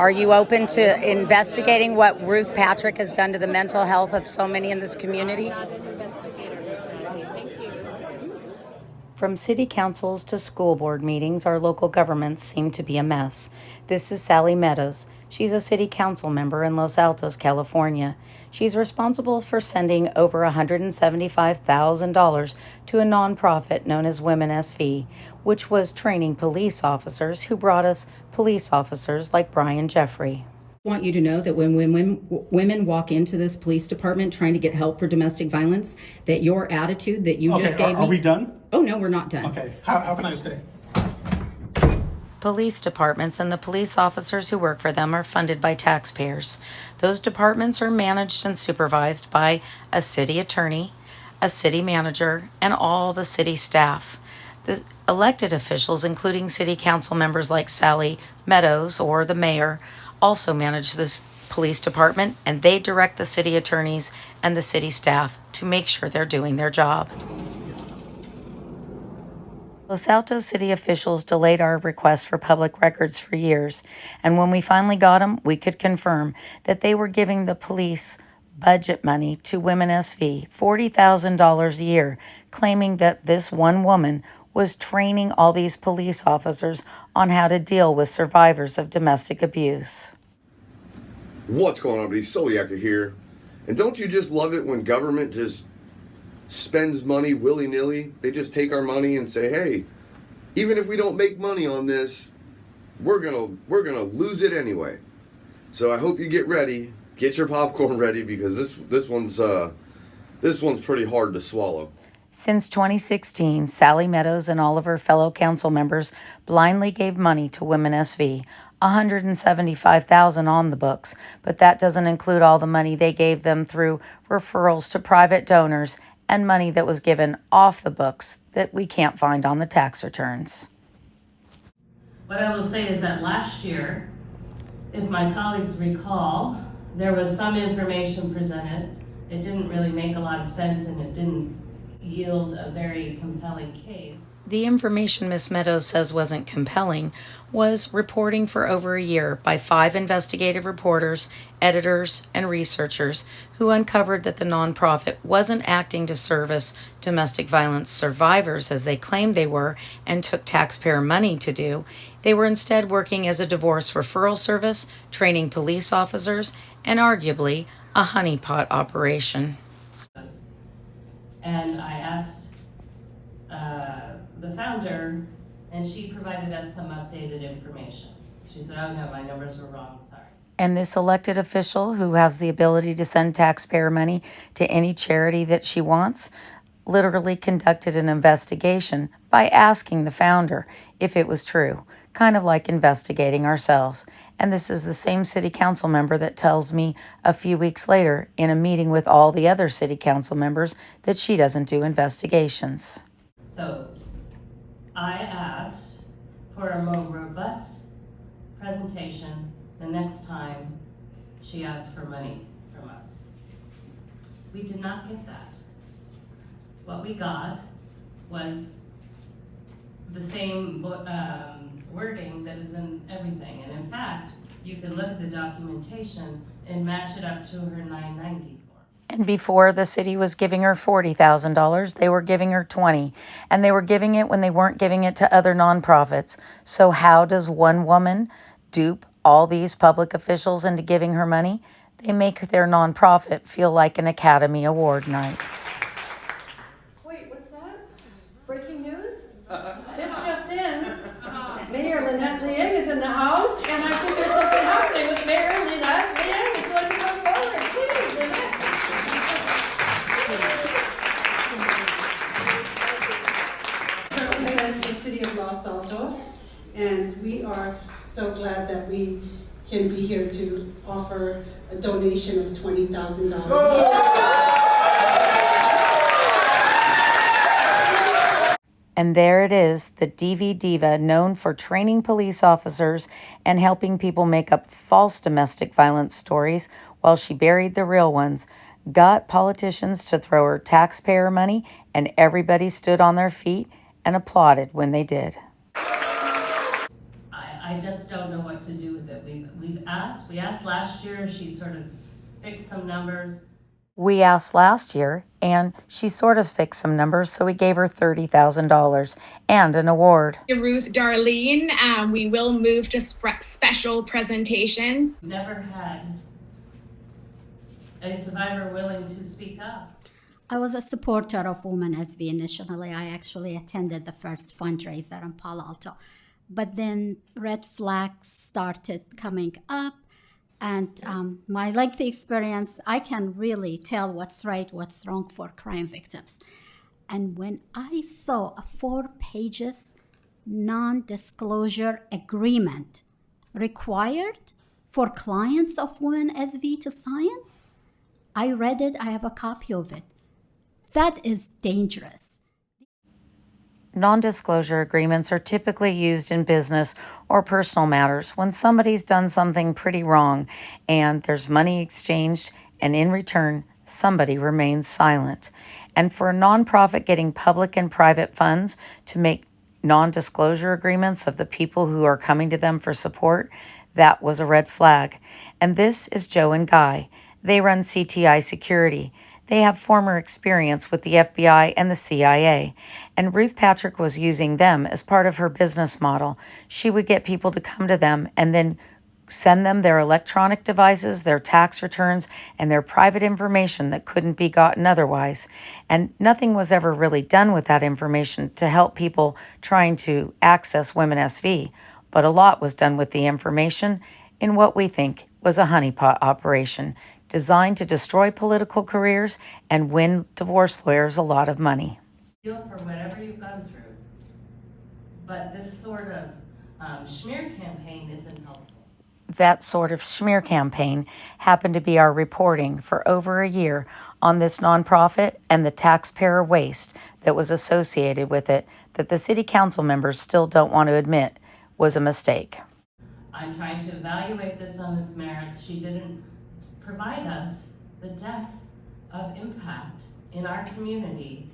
Are you open to investigating what Ruth Patrick has done to the mental health of so many in this community? I'm not an investigator, Ms. Massey. Thank you. From city councils to school board meetings, our local governments seem to be a mess. This is Sally Meadows. She's a city council member in Los Altos, California. She's responsible for sending over $175,000 to a nonprofit known as WomenSV, which was training police officers who brought us police officers like Brian Jeffrey. I want you to know that when women walk into this police department trying to get help for domestic violence, that your attitude that you just gave me... Are we done? Oh, no, we're not done. Okay. How can I stay? Police departments and the police officers who work for them are funded by taxpayers. Those departments are managed and supervised by a city attorney, a city manager, and all the city staff. The elected officials, including city council members like Sally Meadows or the mayor, also manage this police department, and they direct the city attorneys and the city staff to make sure they're doing their job. Los Altos city officials delayed our request for public records for years, and when we finally got them, we could confirm that they were giving the police budget money to WomenSV, $40,000 a year, claiming that this one woman was training all these police officers on how to deal with survivors of domestic abuse. What's going on, everybody? Soliaka here. And don't you just love it when government just spends money willy-nilly? They just take our money and say, hey, even if we don't make money on this, we're gonna lose it anyway. So I hope you get ready, get your popcorn ready, because this one's pretty hard to swallow. Since 2016, Sally Meadows and all of her fellow council members blindly gave money to WomenSV, $175,000 on the books, but that doesn't include all the money they gave them through referrals to private donors and money that was given off the books that we can't find on the tax returns. What I will say is that last year, if my colleagues recall, there was some information presented. It didn't really make a lot of sense, and it didn't yield a very compelling case. The information Ms. Meadows says wasn't compelling was reporting for over a year by 5 investigative reporters, editors, and researchers who uncovered that the nonprofit wasn't acting to service domestic violence survivors as they claimed they were and took taxpayer money to do. They were instead working as a divorce referral service, training police officers, and arguably a honeypot operation. And I asked the founder, and she provided us some updated information. She said, oh no, my numbers were wrong, sorry. And this elected official, who has the ability to send taxpayer money to any charity that she wants, literally conducted an investigation by asking the founder if it was true, kind of like investigating ourselves. And this is the same city council member that tells me a few weeks later in a meeting with all the other city council members that she doesn't do investigations. So I asked for a more robust presentation the next time she asked for money from us. We did not get that. What we got was the same wording that is in everything. And in fact, you can look at the documentation and match it up to her 990 form. And before the city was giving her $40,000, they were giving her $20,000. And they were giving it when they weren't giving it to other nonprofits. So how does one woman dupe all these public officials into giving her money? They make their nonprofit feel like an Academy Award night. Wait, what's that? Breaking news? This just in. Mayor Lynette Liang is in the house, and I think there's something happening with Mayor Lynette Liang. Would you like to come forward? Please, Lynette. Represent the city of Los Altos, and we are so glad that we can be here to offer a donation of $20,000. And there it is, the DV diva known for training police officers and helping people make up false domestic violence stories while she buried the real ones, got politicians to throw her taxpayer money, and everybody stood on their feet and applauded when they did. I just don't know what to do with it. We've asked asked. We asked last year, she sort of fixed some numbers. We asked last year, and she sort of fixed some numbers, so we gave her $30,000 and an award. Ruth Darlene, we will move to special presentations. Never had a survivor willing to speak up. I was a supporter of WomenSV initially. I actually attended the first fundraiser in Palo Alto. But then red flags started coming up. And my lengthy experience, I can really tell what's right, what's wrong for crime victims. And when I saw a 4 pages non-disclosure agreement required for clients of WomenSV to sign, I read it, I have a copy of it. That is dangerous. Non-disclosure agreements are typically used in business or personal matters when somebody's done something pretty wrong and there's money exchanged, and in return, somebody remains silent. And for a nonprofit getting public and private funds to make non-disclosure agreements of the people who are coming to them for support, that was a red flag. And this is Joe and Guy. They run CTI Security. They have former experience with the FBI and the CIA, and Ruth Patrick was using them as part of her business model. She would get people to come to them and then send them their electronic devices, their tax returns, and their private information that couldn't be gotten otherwise. And nothing was ever really done with that information to help people trying to access WomenSV, but a lot was done with the information in what we think was a honeypot operation designed to destroy political careers and win divorce lawyers a lot of money. Feel for whatever you've gone through, but this sort of smear campaign isn't helpful. That sort of smear campaign happened to be our reporting for over a year on this nonprofit and the taxpayer waste that was associated with it that the city council members still don't want to admit was a mistake. I'm trying to evaluate this on its merits. She didn't provide us the depth of impact in our community.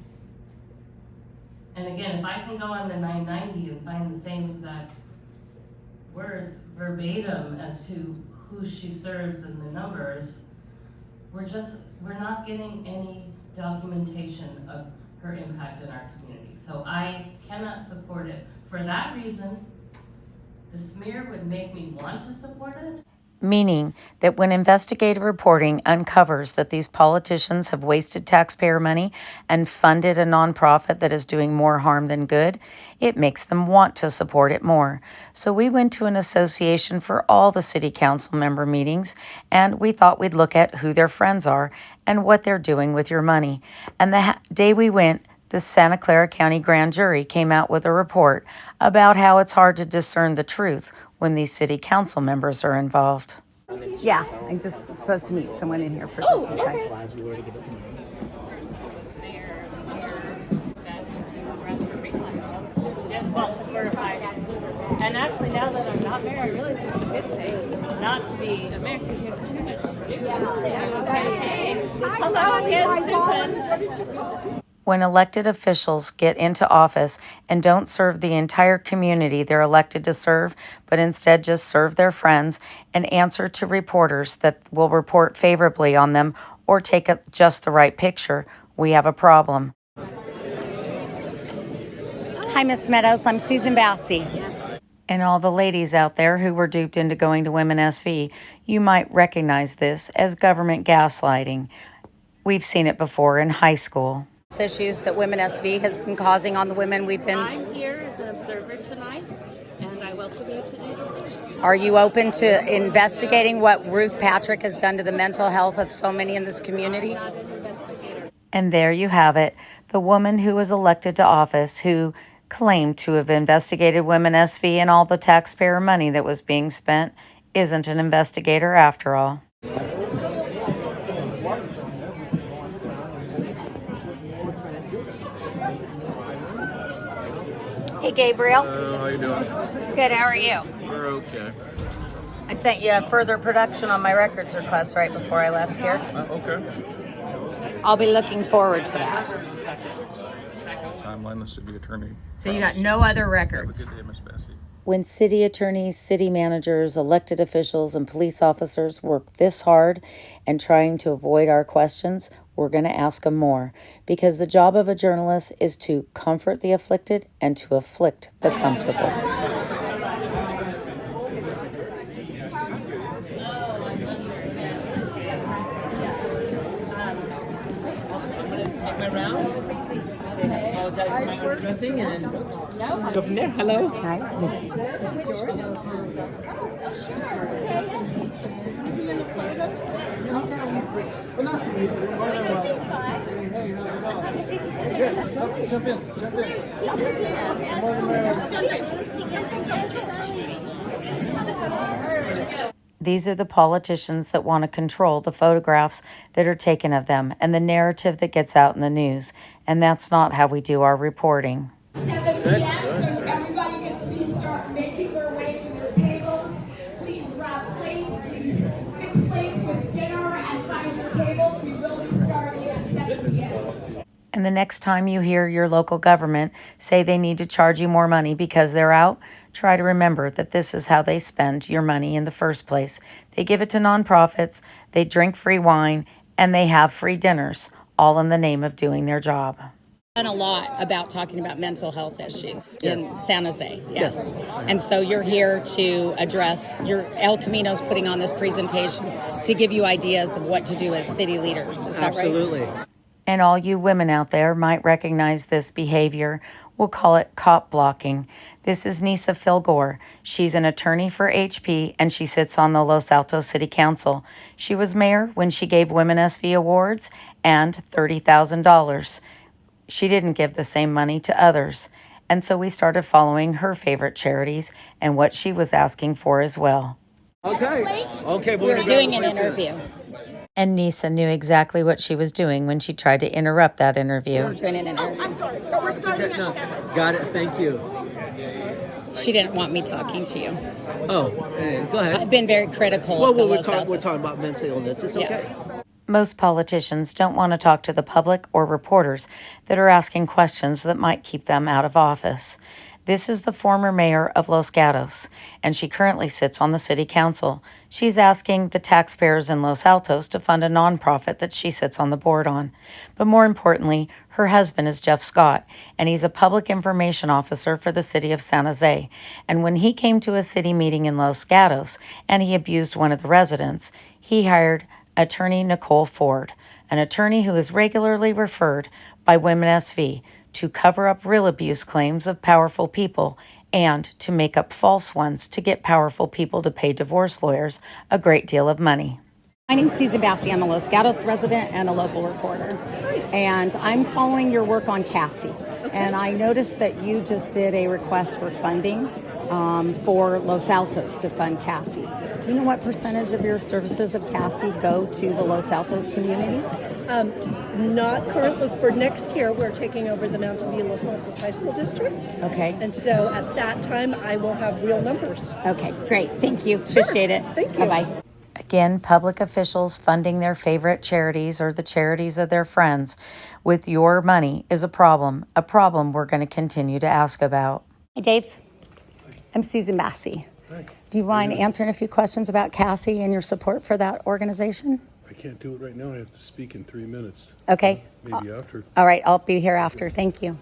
And again, if I can go on the 990 and find the same exact words verbatim as to who she serves and the numbers, we're not getting any documentation of her impact in our community. So I cannot support it. For that reason, the smear would make me want to support it. Meaning that when investigative reporting uncovers that these politicians have wasted taxpayer money and funded a nonprofit that is doing more harm than good, it makes them want to support it more. So we went to an association for all the city council member meetings, and we thought we'd look at who their friends are and what they're doing with your money. And the day we went, the Santa Clara County Grand Jury came out with a report about how it's hard to discern the truth when these city council members are involved. Yeah, I'm just supposed to meet someone in here for just a second. And actually, now that I'm not mayor, I really think it's a good thing not to be a mayor because you have too much to do. Hello, yes, Susan. When elected officials get into office and don't serve the entire community they're elected to serve, but instead just serve their friends and answer to reporters that will report favorably on them or take just the right picture, we have a problem. Hi, Miss Meadows. I'm Susan Bassey. And all the ladies out there who were duped into going to WomenSV, you might recognize this as government gaslighting. We've seen it before in high school. Issues that WomenSV has been causing on the women we've been... I'm here as an observer tonight, and I welcome you to do the same. Are you open to investigating what Ruth Patrick has done to the mental health of so many in this community? I'm not an investigator. And there you have it, the woman who was elected to office who claimed to have investigated WomenSV and all the taxpayer money that was being spent isn't an investigator after all. Hey, Gabriel. Hello, how you doing? Good, how are you? We're okay. I sent you a further production on my records request right before I left here. Okay. I'll be looking forward to that. Timeline, the city attorney. So you got no other records? Have a good day, Miss Bessie. When city attorneys, city managers, elected officials, and police officers work this hard and trying to avoid our questions, we're going to ask them more, because the job of a journalist is to comfort the afflicted and to afflict the comfortable. My rounds. Apologize for my overdressing and go from there. Hello. Hi. These are the politicians that want to control the photographs that are taken of them and the narrative that gets out in the news. And that's not how we do our reporting. 7 p.m. So everybody can please start making their way to their tables. Please grab plates. Please fix plates with dinner and find your tables. We will be starting at 7 p.m. And the next time you hear your local government say they need to charge you more money because they're out, try to remember that this is how they spend your money in the first place. They give it to nonprofits, they drink free wine, and they have free dinners, all in the name of doing their job. Done a lot about talking about mental health issues in San Jose. Yes. And so you're here to address El Camino's putting on this presentation to give you ideas of what to do as city leaders. Is that right? Absolutely. And all you women out there might recognize this behavior. We'll call it cop blocking. This is Nisa Filgore. She's an attorney for HP, and she sits on the Los Altos City Council. She was mayor when she gave WomenSV awards and $30,000. She didn't give the same money to others. And so we started following her favorite charities and what she was asking for as well. Okay. We're doing an interview. And Nisa knew exactly what she was doing when she tried to interrupt that interview. We're doing an interview. I'm sorry, but we're starting at 7. Got it. Thank you. She didn't want me talking to you. Oh, go ahead. I've been very critical of the Los Altos. We're talking about mental illness. It's okay. Most politicians don't want to talk to the public or reporters that are asking questions that might keep them out of office. This is the former mayor of Los Gatos, and she currently sits on the city council. She's asking the taxpayers in Los Altos to fund a nonprofit that she sits on the board on. But more importantly, her husband is Jeff Scott, and he's a public information officer for the city of San Jose. And when he came to a city meeting in Los Gatos and he abused one of the residents, he hired attorney Nicole Ford, an attorney who is regularly referred by WomenSV to cover up real abuse claims of powerful people and to make up false ones to get powerful people to pay divorce lawyers a great deal of money. My name's Susan Bassi. I'm a Los Gatos resident and a local reporter. And I'm following your work on Cassie. And I noticed that you just did a request for funding for Los Altos to fund Cassie. Do you know what percentage of your services of Cassie go to the Los Altos community? Not currently. For next year, we're taking over the Mountain View Los Altos High School District. Okay. And so at that time, I will have real numbers. Okay, great. Thank you. Appreciate it. Thank you. Bye-bye. Again, public officials funding their favorite charities or the charities of their friends with your money is a problem we're going to continue to ask about. Hey, Dave. I'm Susan Bassi. Hi. Do you mind answering a few questions about Cassie and your support for that organization? I can't do it right now. I have to speak in 3 minutes. Okay. Maybe after. All right, I'll be here after. Thank you.